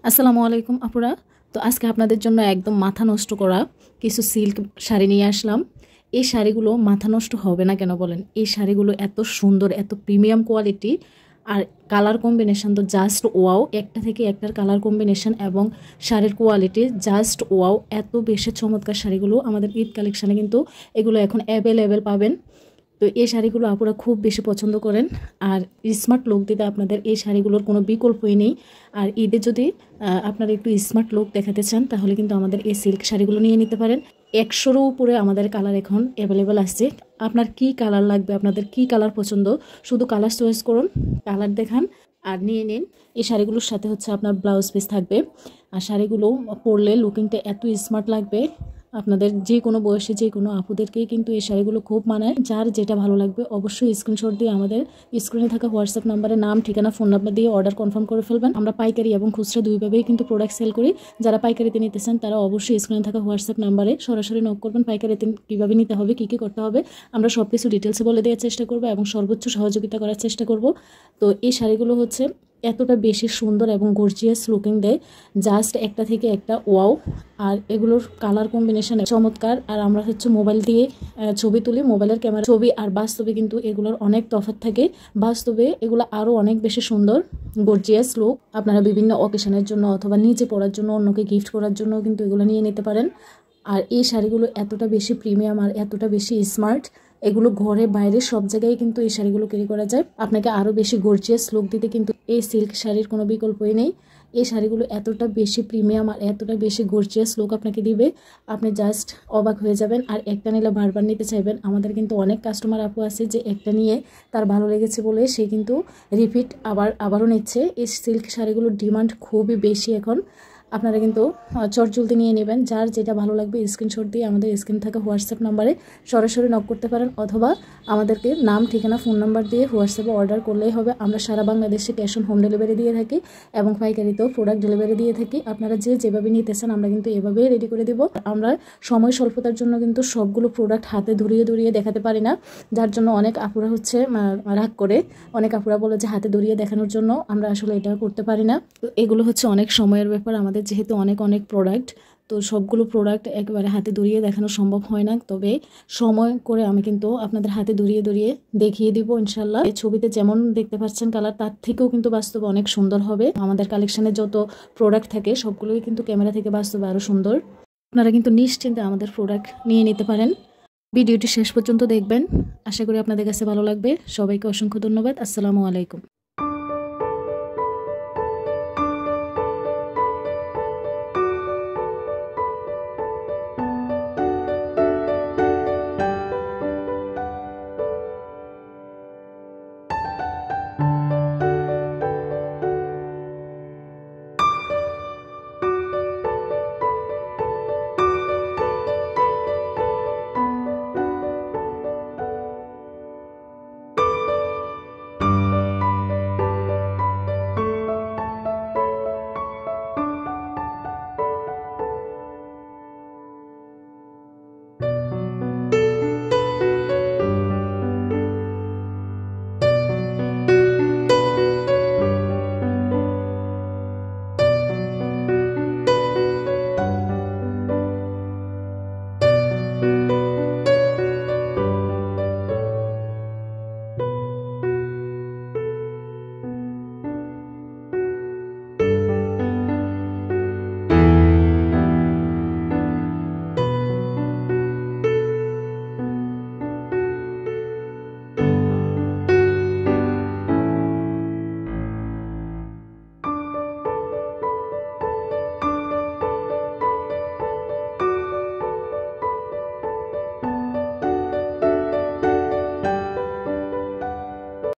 আসসালামু আলাইকুম আপুরা। তো আজকে আপনাদের জন্য একদম মাথা নষ্ট করা কিছু সিল্ক শাড়ি নিয়ে আসলাম। এই শাড়িগুলো মাথা নষ্ট হবে না কেন বলেন? এই শাড়িগুলো এত সুন্দর, এত প্রিমিয়াম কোয়ালিটি, আর কালার কম্বিনেশন তো জাস্ট ওয়াও। একটা থেকে একটার কালার কম্বিনেশন এবং শাড়ির কোয়ালিটি জাস্ট ওয়াও। এত বেশি চমৎকার শাড়িগুলো আমাদের ঈদ কালেকশানে কিন্তু এগুলো এখন অ্যাভেলেবেল পাবেন। তো এই শাড়িগুলো আপনারা খুব বেশি পছন্দ করেন, আর স্মার্ট লুক দিতে আপনাদের এই শাড়িগুলোর কোনো বিকল্পই নেই। আর ঈদে যদি আপনারা একটু স্মার্ট লুক দেখাতে চান তাহলে কিন্তু আমাদের এই সিল্ক শাড়িগুলো নিয়ে নিতে পারেন। 100-রও উপরে আমাদের কালার এখন অ্যাভেলেবেল আছে। আপনার কি কালার লাগবে, আপনাদের কি কালার পছন্দ, শুধু কালার চয়েস করুন, কালার দেখান আর নিয়ে নিন। এই শাড়িগুলোর সাথে হচ্ছে আপনার ব্লাউজ পিস থাকবে। আর শাড়িগুলো পরলে লুকিংটা এত স্মার্ট লাগবে, আপনাদের যে কোনো বয়সে যে কোনো আপুদেরকেই কিন্তু এই শাড়িগুলো খুব মানায়। যার যেটা ভালো লাগবে অবশ্যই স্ক্রিনশট দিয়ে আমাদের স্ক্রিনে থাকা হোয়াটসঅ্যাপ নাম্বারে নাম, ঠিকানা, ফোন নাম্বার দিয়ে অর্ডার কনফার্ম করে ফেলবেন। আমরা পাইকারি এবং খুচরা দুইভাবেই কিন্তু প্রোডাক্ট সেল করি। যারা পাইকারিতে নিতে চান তারা অবশ্যই স্ক্রিনে থাকা হোয়াটসঅ্যাপ নাম্বারে সরাসরি নক করবেন। পাইকারিতে কীভাবে নিতে হবে, কী কী করতে হবে আমরা সব কিছু ডিটেলসে বলে দেওয়ার চেষ্টা করবো এবং সর্বোচ্চ সহযোগিতা করার চেষ্টা করব। তো এই শাড়িগুলো হচ্ছে এতটা বেশি সুন্দর এবং গর্জিয়াস লুকিং দেয়, জাস্ট একটা থেকে একটা ওয়াও। আর এগুলোর কালার কম্বিনেশন চমৎকার। আর আমরা হচ্ছে মোবাইল দিয়ে ছবি তুলি, মোবাইলের ক্যামেরা ছবি আর বাস্তবে কিন্তু এগুলোর অনেক তফাৎ থাকে। বাস্তবে এগুলো আরও অনেক বেশি সুন্দর গর্জিয়াস লুক। আপনারা বিভিন্ন অকেশনের জন্য অথবা নিজে পরার জন্য, অন্যকে গিফট করার জন্য কিন্তু এগুলো নিয়ে নিতে পারেন। আর এই শাড়িগুলো এতটা বেশি প্রিমিয়াম আর এতটা বেশি স্মার্ট, এগুলো ঘরে বাইরে সব জায়গায় কিন্তু এই শাড়িগুলো ক্যারি করা যায়। আপনাকে আরও বেশি গর্জিয়াস লুক দিতে কিন্তু এই সিল্ক শাড়ির কোনো বিকল্পই নেই। এই শাড়িগুলো এতটা বেশি প্রিমিয়াম আর এতটা বেশি গর্জিয়াস লুক আপনাকে দিবে, আপনি জাস্ট অবাক হয়ে যাবেন। আর একটা নিলে বারবার নিতে চাইবেন। আমাদের কিন্তু অনেক কাস্টমার আপু আছে যে একটা নিয়ে তার ভালো লেগেছে বলে সে কিন্তু রিপিট আবারও নিচ্ছে। এই সিল্ক শাড়িগুলোর ডিমান্ড খুবই বেশি এখন। আপনারা কিন্তু চটজলদি নিয়ে নেবেন। যার যেটা ভালো লাগবে স্ক্রিনশট দিয়ে আমাদের স্ক্রিনে থাকা হোয়াটসঅ্যাপ নাম্বারে সরাসরি নক করতে পারেন, অথবা আমাদেরকে নাম, ঠিকানা, ফোন নাম্বার দিয়ে হোয়াটসঅ্যাপে অর্ডার করলেই হবে। আমরা সারা বাংলাদেশে ক্যাশ অন হোম ডেলিভারি দিয়ে থাকি এবং পাইকারিতেও প্রোডাক্ট ডেলিভারি দিয়ে থাকি। আপনারা যেভাবে নিতে চান আমরা কিন্তু এভাবেই রেডি করে দেবো। আমরা সময় স্বল্পতার জন্য কিন্তু সবগুলো প্রোডাক্ট হাতে ধরিয়ে দেখাতে পারি না, যার জন্য অনেক আপুরা হচ্ছে রাগ করে। অনেক আপুরা বলে যে হাতে ধরিয়ে দেখানোর জন্য, আমরা আসলে এটা করতে পারি না। তো এগুলো হচ্ছে অনেক সময়ের ব্যাপার। আমাদের যেহেতু অনেক প্রোডাক্ট, তো সবগুলো প্রোডাক্ট একেবারে হাতে ধরিয়ে দেখানো সম্ভব হয় না। তবে সময় করে আমি কিন্তু আপনাদের হাতে ধরিয়ে দেখিয়ে দিব ইনশাল্লাহ। এই ছবিতে যেমন দেখতে পাচ্ছেন কালার, তার থেকেও কিন্তু বাস্তবে অনেক সুন্দর হবে। আমাদের কালেকশানে যত প্রোডাক্ট থাকে সবগুলোই কিন্তু ক্যামেরা থেকে বাস্তবে আরও সুন্দর। আপনারা কিন্তু নিশ্চিন্তে আমাদের প্রোডাক্ট নিয়ে নিতে পারেন। ভিডিওটি শেষ পর্যন্ত দেখবেন, আশা করি আপনাদের কাছে ভালো লাগবে। সবাইকে অসংখ্য ধন্যবাদ। আসসালামু আলাইকুম।